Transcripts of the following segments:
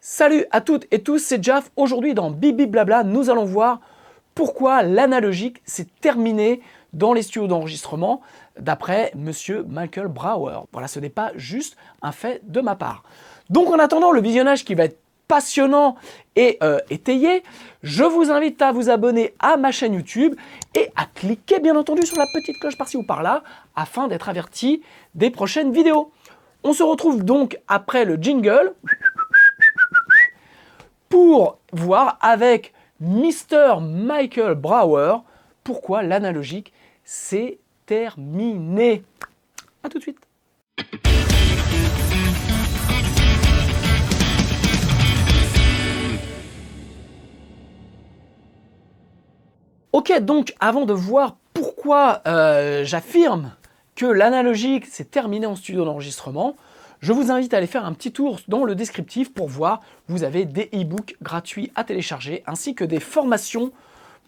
Salut à toutes et tous, c'est Jaf. Aujourd'hui dans Bibi Blabla, nous allons voir pourquoi l'analogique s'est terminé dans les studios d'enregistrement d'après Monsieur Michael Brauer. Voilà, ce n'est pas juste un fait de ma part. Donc en attendant le visionnage qui va être passionnant et étayé, je vous invite à vous abonner à ma chaîne YouTube et à cliquer bien entendu sur la petite cloche par-ci ou par-là afin d'être averti des prochaines vidéos. On se retrouve donc après le jingle pour voir avec Mr. Michael Brauer pourquoi l'analogique s'est terminé. A tout de suite. Ok, donc avant de voir pourquoi j'affirme que l'analogique s'est terminé en studio d'enregistrement, je vous invite à aller faire un petit tour dans le descriptif pour voir, vous avez des e-books gratuits à télécharger, ainsi que des formations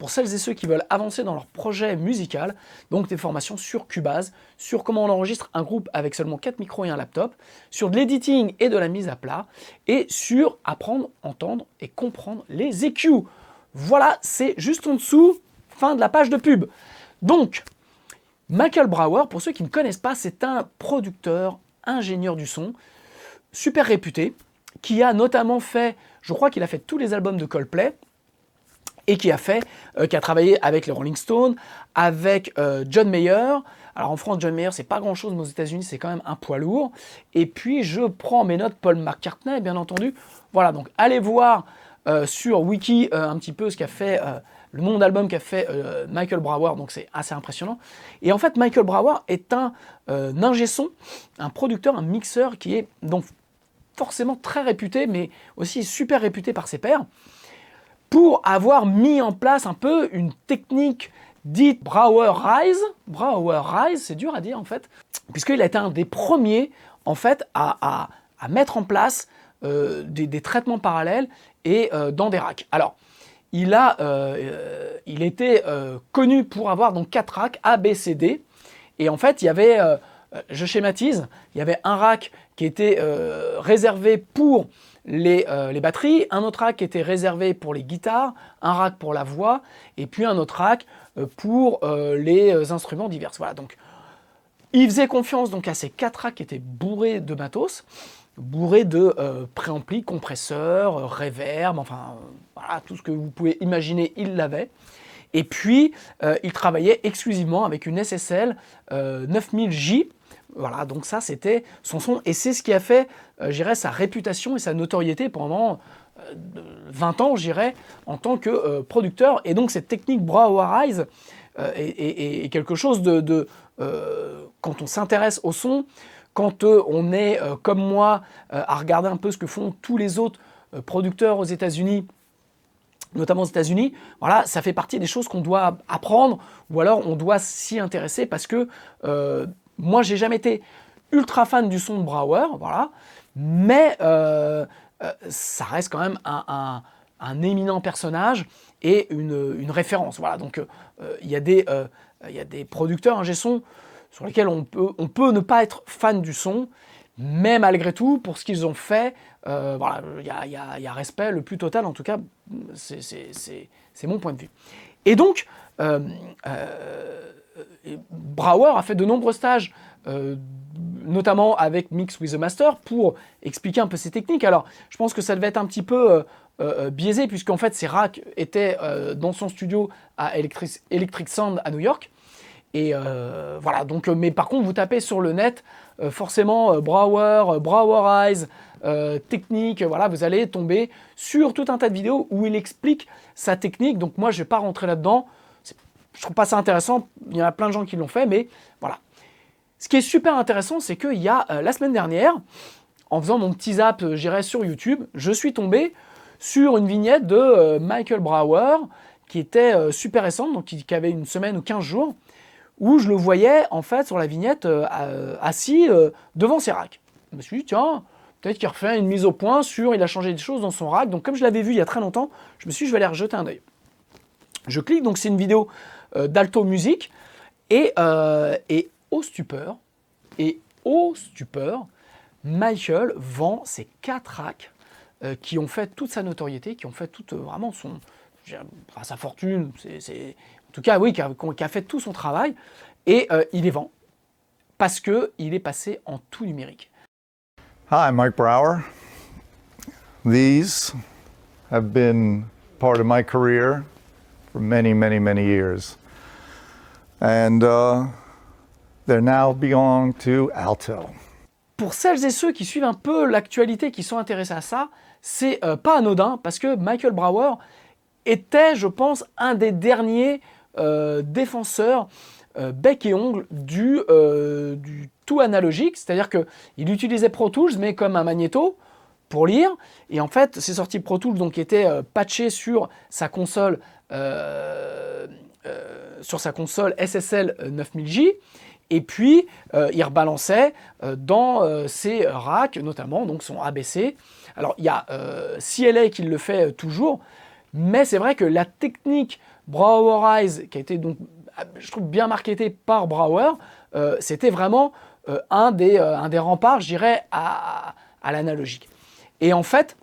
pour celles et ceux qui veulent avancer dans leur projet musical, donc des formations sur Cubase, sur comment on enregistre un groupe avec seulement 4 micros et un laptop, sur de l'editing et de la mise à plat, et sur apprendre, entendre et comprendre les EQ. Voilà, c'est juste en dessous, fin de la page de pub. Donc, Michael Brauer, pour ceux qui ne connaissent pas, c'est un producteur, ingénieur du son, super réputé, qui a notamment fait, je crois qu'il a fait tous les albums de Coldplay, et qui a travaillé avec les Rolling Stones, avec John Mayer. Alors en France, John Mayer, c'est pas grand-chose, mais aux États-Unis, c'est quand même un poids lourd. Et puis je prends mes notes, Paul McCartney, bien entendu. Voilà, donc allez voir sur Wiki un petit peu ce qu'a fait, le nom d'album qu'a fait Michael Brauer, donc c'est assez impressionnant. Et en fait, Michael Brauer est un ingé son, un producteur, un mixeur qui est donc forcément très réputé, mais aussi super réputé par ses pairs, pour avoir mis en place un peu une technique dite Brauerized. Brauerized, c'est dur à dire en fait, puisqu'il a été un des premiers en fait à mettre en place des traitements parallèles et dans des racks. Alors, il était connu pour avoir donc 4 racks A, B, C, D, et en fait il y avait, je schématise, il y avait un rack qui était réservé pour les batteries, un autre rack qui était réservé pour les guitares, un rack pour la voix, et puis un autre rack pour les instruments divers. Voilà, donc il faisait confiance donc à ces 4 racks qui étaient bourrés de matos, bourrés de préamplis, compresseurs, reverb, enfin voilà, tout ce que vous pouvez imaginer, il l'avait. Et puis il travaillait exclusivement avec une SSL 9000J. Voilà, donc ça c'était son son, et c'est ce qui a fait, sa réputation et sa notoriété pendant 20 ans, en tant que producteur. Et donc cette technique Brauerized est quelque chose quand on s'intéresse au son, quand on est comme moi à regarder un peu ce que font tous les autres producteurs aux États-Unis, notamment aux États-Unis, voilà, ça fait partie des choses qu'on doit apprendre, ou alors on doit s'y intéresser, parce que moi, j'ai jamais été ultra fan du son de Brauer, voilà, mais ça reste quand même un éminent personnage et une référence. Voilà, donc il y a des producteurs ingé son sur lesquels on peut ne pas être fan du son, mais malgré tout, pour ce qu'ils ont fait, voilà, il y a respect le plus total, en tout cas, c'est mon point de vue. Et donc, Brauer a fait de nombreux stages, notamment avec Mix with the Master, pour expliquer un peu ses techniques. Alors, je pense que ça devait être un petit peu biaisé, puisqu'en fait, ses racks étaient dans son studio à Electric Sound à New York. Et voilà, donc, mais par contre, vous tapez sur le net, forcément, Brauer, Brauerized, technique, voilà, vous allez tomber sur tout un tas de vidéos où il explique sa technique. Donc moi, je ne vais pas rentrer là-dedans. Je trouve pas ça intéressant, il y en a plein de gens qui l'ont fait, mais voilà. Ce qui est super intéressant, c'est qu'il y a la semaine dernière, en faisant mon petit zap, sur YouTube, je suis tombé sur une vignette de Michael Brauer, qui était super récente, donc qui avait une semaine ou 15 jours, où je le voyais en fait sur la vignette assis devant ses racks. Je me suis dit, tiens, peut-être qu'il refait une mise au point il a changé des choses dans son rack. Donc comme je l'avais vu il y a très longtemps, je me suis dit, je vais aller rejeter un œil. Je clique, donc c'est une vidéo d'Alto Music, et au stupeur, Michael vend ses 4 racks qui ont fait toute sa notoriété, qui ont fait toute vraiment sa fortune, en tout cas oui, qui a fait tout son travail, et il les vend parce qu'il est passé en tout numérique. Hi, Mike Brower. These have been part of my career for many, many, many years. And they now belong to Altel. Pour celles et ceux qui suivent un peu l'actualité, qui sont intéressés à ça, c'est pas anodin, parce que Michael Brower était, je pense, un des derniers défenseurs bec et ongle du tout analogique, c'est-à-dire qu'il utilisait Pro Tools, mais comme un magnéto, pour lire, et en fait, ces sorties Pro Tools donc, étaient patchées sur sa console SSL 9000J, et puis il rebalançait dans ses racks, notamment donc son ABC. Alors il y a CLA qui le fait toujours, mais c'est vrai que la technique Browerize, qui a été donc, je trouve, bien marketée par Brower, c'était vraiment un des remparts, je dirais, à l'analogique. Et en fait,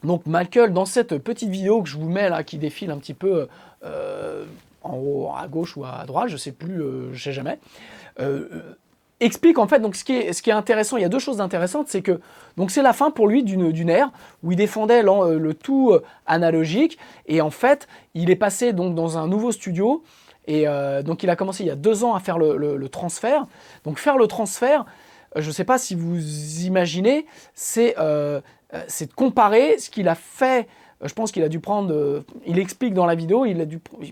donc Michael, dans cette petite vidéo que je vous mets là, qui défile un petit peu en haut à gauche ou à droite, je sais plus, je sais jamais, explique en fait, donc ce qui est intéressant, il y a deux choses intéressantes, c'est que donc c'est la fin pour lui d'une ère où il défendait le tout analogique, et en fait il est passé donc dans un nouveau studio, et donc il a commencé il y a 2 ans à faire le transfert. Donc faire le transfert, je ne sais pas si vous imaginez, c'est de comparer ce qu'il a fait. Je pense qu'il a dû prendre, il explique dans la vidéo, il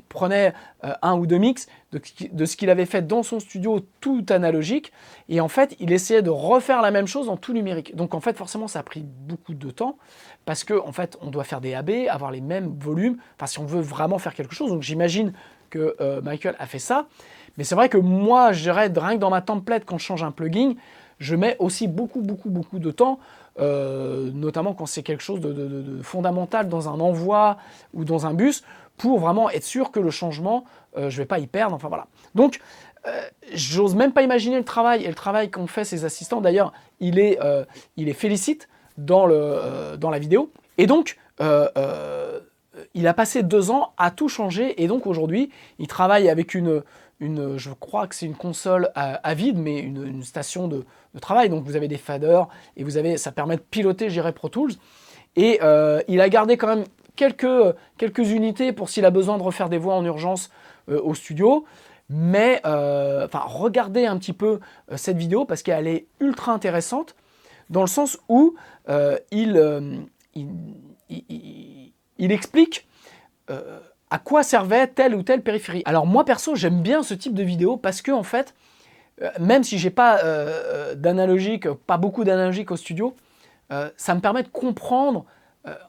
prenait 1 ou 2 mix de ce qu'il avait fait dans son studio tout analogique, et en fait il essayait de refaire la même chose en tout numérique. Donc en fait forcément ça a pris beaucoup de temps, parce que en fait on doit faire des AB, avoir les mêmes volumes, enfin si on veut vraiment faire quelque chose. Donc j'imagine que Michael a fait ça, mais c'est vrai que moi je dirais, rien que dans ma template, quand je change un plugin, je mets aussi beaucoup de temps, notamment quand c'est quelque chose de fondamental dans un envoi ou dans un bus, pour vraiment être sûr que le changement, je ne vais pas y perdre, enfin voilà. Donc, j'ose même pas imaginer le travail qu'ont fait ces assistants. D'ailleurs, il les félicite dans la vidéo. Et donc, il a passé 2 ans à tout changer, et donc aujourd'hui, il travaille avec je crois que c'est une console à vide, mais une station de travail. Donc vous avez des faders, et ça permet de piloter, je dirais, Pro Tools. Et il a gardé quand même quelques unités pour s'il a besoin de refaire des voix en urgence au studio. Mais regardez un petit peu cette vidéo, parce qu'elle est ultra intéressante, dans le sens où il explique à quoi servait telle ou telle périphérie. Alors moi perso, j'aime bien ce type de vidéo, parce que en fait, même si j'ai pas d'analogique, pas beaucoup d'analogique au studio, ça me permet de comprendre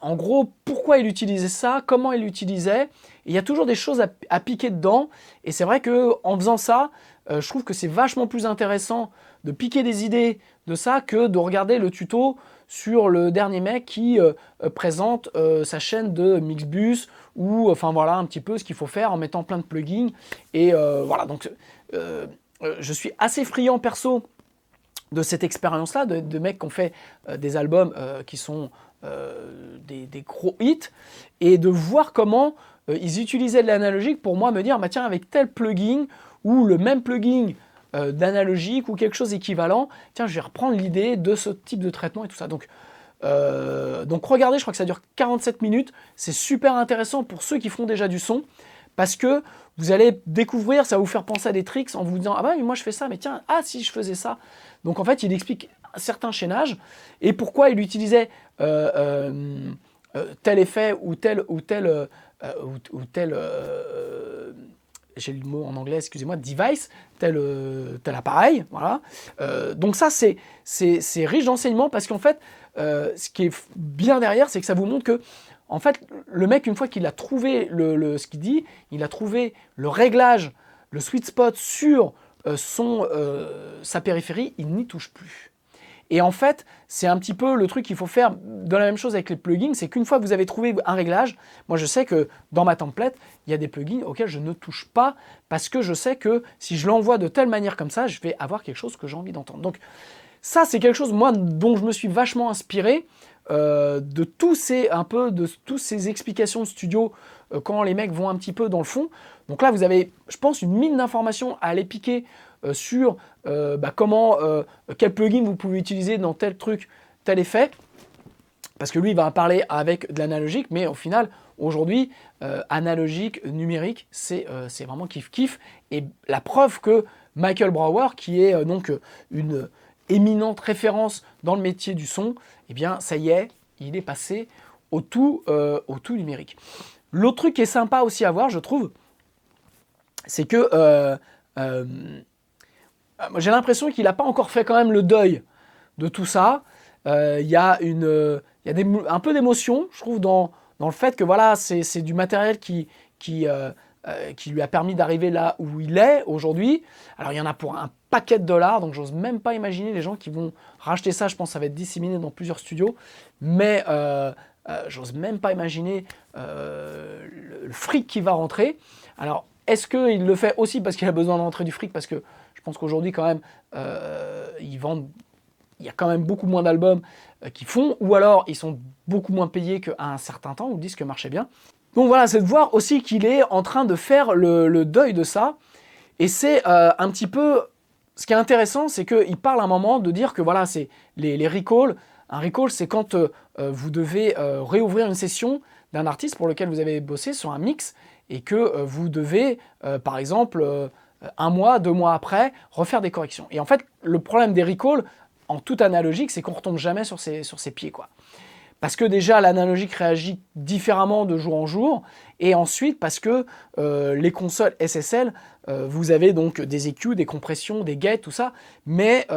en gros pourquoi il utilisait ça, comment il l'utilisait. Il y a toujours des choses à piquer dedans, et c'est vrai que en faisant ça, je trouve que c'est vachement plus intéressant de piquer des idées de ça que de regarder le tuto sur le dernier mec qui présente sa chaîne de Mixbus, ou enfin voilà un petit peu ce qu'il faut faire en mettant plein de plugins. Et voilà, donc je suis assez friand perso de cette expérience-là, de mecs qui ont fait des albums qui sont des gros hits, et de voir comment ils utilisaient de l'analogique pour moi me dire, bah tiens, avec tel plugin, ou le même plugin d'analogique, ou quelque chose équivalent, tiens, je vais reprendre l'idée de ce type de traitement et tout ça. Donc regardez, je crois que ça dure 47 minutes, c'est super intéressant pour ceux qui font déjà du son, parce que vous allez découvrir, ça va vous faire penser à des tricks en vous disant, ah bah mais moi je fais ça, mais tiens, ah si je faisais ça. Donc en fait il explique certains chaînages, et pourquoi il utilisait tel effet ou tel j'ai le mot en anglais, excusez-moi, device, tel appareil, voilà. Donc ça, c'est riche d'enseignements, parce qu'en fait, ce qui est bien derrière, c'est que ça vous montre que, en fait, le mec, une fois qu'il a trouvé ce qu'il dit, il a trouvé le réglage, le sweet spot sur sa périphérie, il n'y touche plus. Et en fait, c'est un petit peu le truc qu'il faut faire de la même chose avec les plugins, c'est qu'une fois que vous avez trouvé un réglage, moi je sais que dans ma template, il y a des plugins auxquels je ne touche pas, parce que je sais que si je l'envoie de telle manière comme ça, je vais avoir quelque chose que j'ai envie d'entendre. Donc ça, c'est quelque chose, moi, dont je me suis vachement inspiré de tous ces explications de studio quand les mecs vont un petit peu dans le fond. Donc là, vous avez, je pense, une mine d'informations à aller piquer sur quel plugin vous pouvez utiliser dans tel truc, tel effet. Parce que lui, il va parler avec de l'analogique, mais au final, aujourd'hui, analogique, numérique, c'est vraiment kiff-kiff. Et la preuve que Michael Brauer, qui est donc une éminente référence dans le métier du son, eh bien, ça y est, il est passé au tout numérique. L'autre truc qui est sympa aussi à voir, je trouve, c'est que j'ai l'impression qu'il n'a pas encore fait quand même le deuil de tout ça. Il y a un peu d'émotion, je trouve, dans le fait que voilà, c'est du matériel qui lui a permis d'arriver là où il est aujourd'hui. Alors il y en a pour un paquet de dollars, donc j'ose même pas imaginer les gens qui vont racheter ça. Je pense que ça va être disséminé dans plusieurs studios, mais j'ose même pas imaginer le fric qui va rentrer. Alors est-ce qu'il le fait aussi parce qu'il a besoin d'entrer du fric? Parce que je pense qu'aujourd'hui quand même, ils vendent, il y a quand même beaucoup moins d'albums qui font, ou alors ils sont beaucoup moins payés qu'à un certain temps où le disque marchait bien. Donc voilà, c'est de voir aussi qu'il est en train de faire le deuil de ça. Et c'est un petit peu... Ce qui est intéressant, c'est qu'il parle à un moment de dire que voilà, c'est les recalls. Un recall, c'est quand vous devez réouvrir une session d'un artiste pour lequel vous avez bossé sur un mix et que vous devez, par exemple, 1 mois, 2 mois après, refaire des corrections. Et en fait, le problème des recalls, en toute analogique, c'est qu'on ne retombe jamais sur ses pieds, quoi. Parce que déjà, l'analogique réagit différemment de jour en jour. Et ensuite, parce que les consoles SSL, vous avez donc des EQ, des compressions, des gates, tout ça. Mais,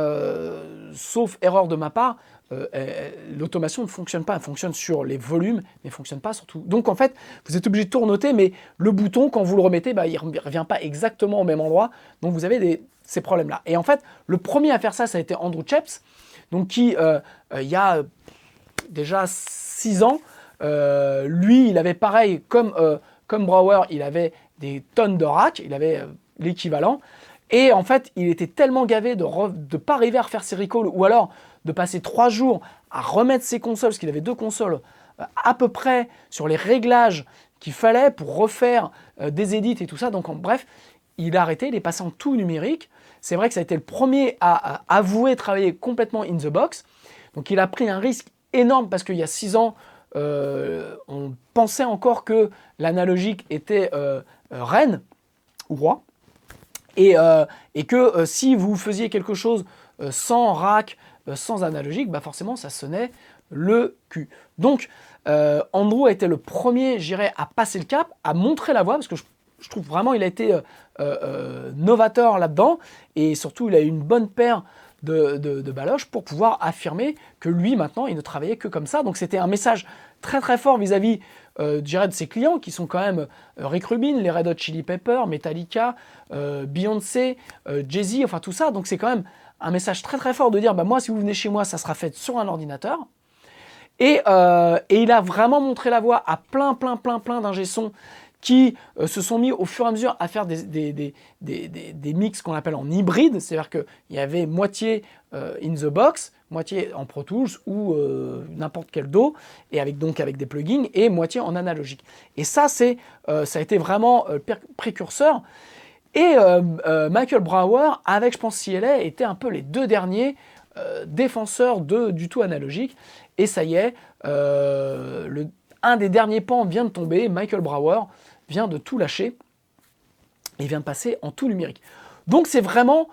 sauf erreur de ma part, l'automation ne fonctionne pas. Elle fonctionne sur les volumes, mais ne fonctionne pas sur tout. Donc en fait, vous êtes obligé de tout renoter, mais le bouton, quand vous le remettez, il ne revient pas exactement au même endroit. Donc vous avez ces problèmes-là. Et en fait, le premier à faire ça, ça a été Andrew Scheps, donc qui, il y a déjà 6 ans, lui, il avait pareil, comme Brauer, il avait des tonnes de racks, il avait l'équivalent. Et en fait, il était tellement gavé de ne pas arriver à refaire ses recalls, ou alors de passer 3 jours à remettre ses consoles, parce qu'il avait 2 consoles à peu près sur les réglages qu'il fallait pour refaire des edits et tout ça. Donc bref, il a arrêté, il est passé en tout numérique. C'est vrai que ça a été le premier à avouer travailler complètement in the box. Donc il a pris un risque énorme parce qu'il y a 6 ans, on pensait encore que l'analogique était reine ou roi. Et que si vous faisiez quelque chose sans rack, sans analogique, forcément ça sonnait le cul. Donc Andrew a été le premier, j'irais, à passer le cap, à montrer la voie, parce que je trouve vraiment il a été novateur là-dedans, et surtout il a eu une bonne paire de baloches pour pouvoir affirmer que lui maintenant il ne travaillait que comme ça. Donc c'était un message très très fort vis-à-vis de ses clients qui sont quand même Rick Rubin, les Red Hot Chili Peppers, Metallica, Beyoncé, Jay-Z, enfin tout ça. Donc c'est quand même un message très très fort de dire moi si vous venez chez moi ça sera fait sur un ordinateur. Et il a vraiment montré la voie à plein d'ingé son qui se sont mis au fur et à mesure à faire des mix qu'on appelle en hybride, c'est-à-dire qu'il y avait moitié in the box, moitié en Pro Tools ou n'importe quel DAW, et avec des plugins, et moitié en analogique. Et ça, ça a été vraiment précurseur. Et Michael Brauer, avec je pense CLA, étaient un peu les 2 derniers défenseurs du tout analogique. Et ça y est, un des derniers pans vient de tomber, Michael Brauer vient de tout lâcher et vient de passer en tout numérique. Donc c'est vraiment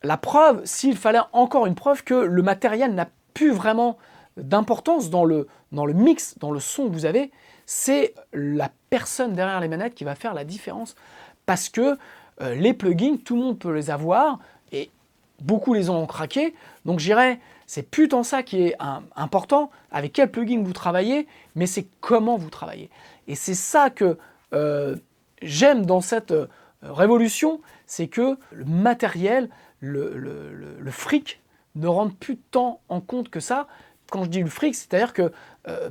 la preuve, s'il fallait encore une preuve, que le matériel n'a plus vraiment d'importance dans le mix, dans le son que vous avez, c'est la personne derrière les manettes qui va faire la différence. Parce que les plugins, tout le monde peut les avoir, et beaucoup les ont craqué, donc je dirais, c'est plus tant ça qui est important, avec quel plugin vous travaillez, mais c'est comment vous travaillez. Et c'est ça que j'aime dans cette révolution, c'est que le matériel, le fric, ne rentre plus tant en compte que ça. Quand je dis le fric, c'est-à-dire que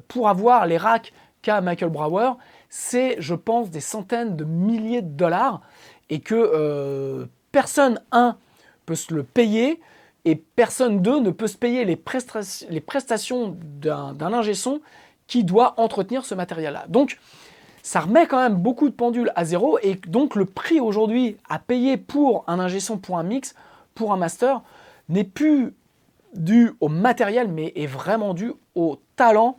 pour avoir les racks qu'a Michael Brauer, c'est, je pense, des centaines de milliers de dollars, et que personne, peut se le payer, et personne d'eux ne peut se payer les prestations d'un ingé son qui doit entretenir ce matériel-là. Donc, ça remet quand même beaucoup de pendules à zéro, et donc le prix aujourd'hui à payer pour un ingé son, pour un mix, pour un master, n'est plus dû au matériel, mais est vraiment dû au talent,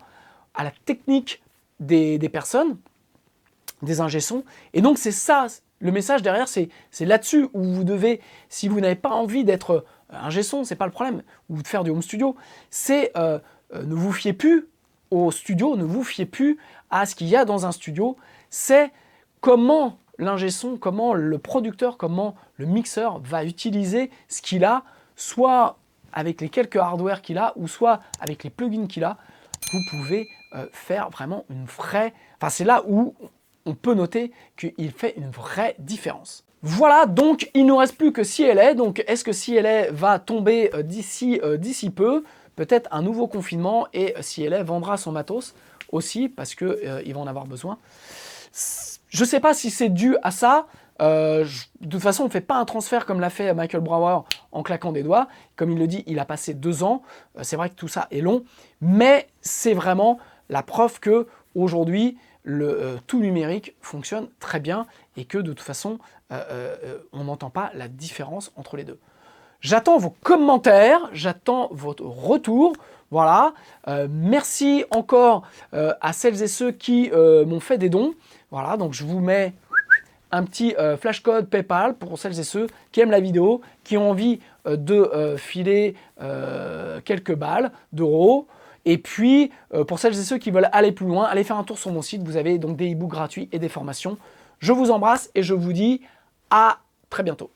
à la technique des personnes, des ingé sons. Et donc c'est ça, le message derrière, c'est là-dessus où vous devez, si vous n'avez pas envie d'être ingé son, c'est pas le problème, ou de faire du home studio, c'est ne vous fiez plus au studio, ne vous fiez plus à ce qu'il y a dans un studio, c'est comment l'ingé son, comment le producteur, comment le mixeur va utiliser ce qu'il a, soit avec les quelques hardware qu'il a, ou soit avec les plugins qu'il a. Vous pouvez faire vraiment une vraie... Enfin, c'est là où on peut noter qu'il fait une vraie différence. Voilà, donc il ne nous reste plus que CLA. Donc est-ce que CLA va tomber d'ici peu? Peut-être un nouveau confinement, et CLA vendra son matos aussi, parce qu'il va en avoir besoin. Je ne sais pas si c'est dû à ça. De toute façon, on ne fait pas un transfert comme l'a fait Michael Brauer en claquant des doigts. Comme il le dit, il a passé 2 ans. C'est vrai que tout ça est long, mais c'est vraiment la preuve que aujourd'hui, le tout numérique fonctionne très bien, et que de toute façon, on n'entend pas la différence entre les deux. J'attends vos commentaires, j'attends votre retour. Voilà, merci encore à celles et ceux qui m'ont fait des dons. Voilà, donc je vous mets un petit flashcode PayPal pour celles et ceux qui aiment la vidéo, qui ont envie de filer quelques balles d'euros. Et puis, pour celles et ceux qui veulent aller plus loin, allez faire un tour sur mon site. Vous avez donc des e-books gratuits et des formations. Je vous embrasse et je vous dis à très bientôt.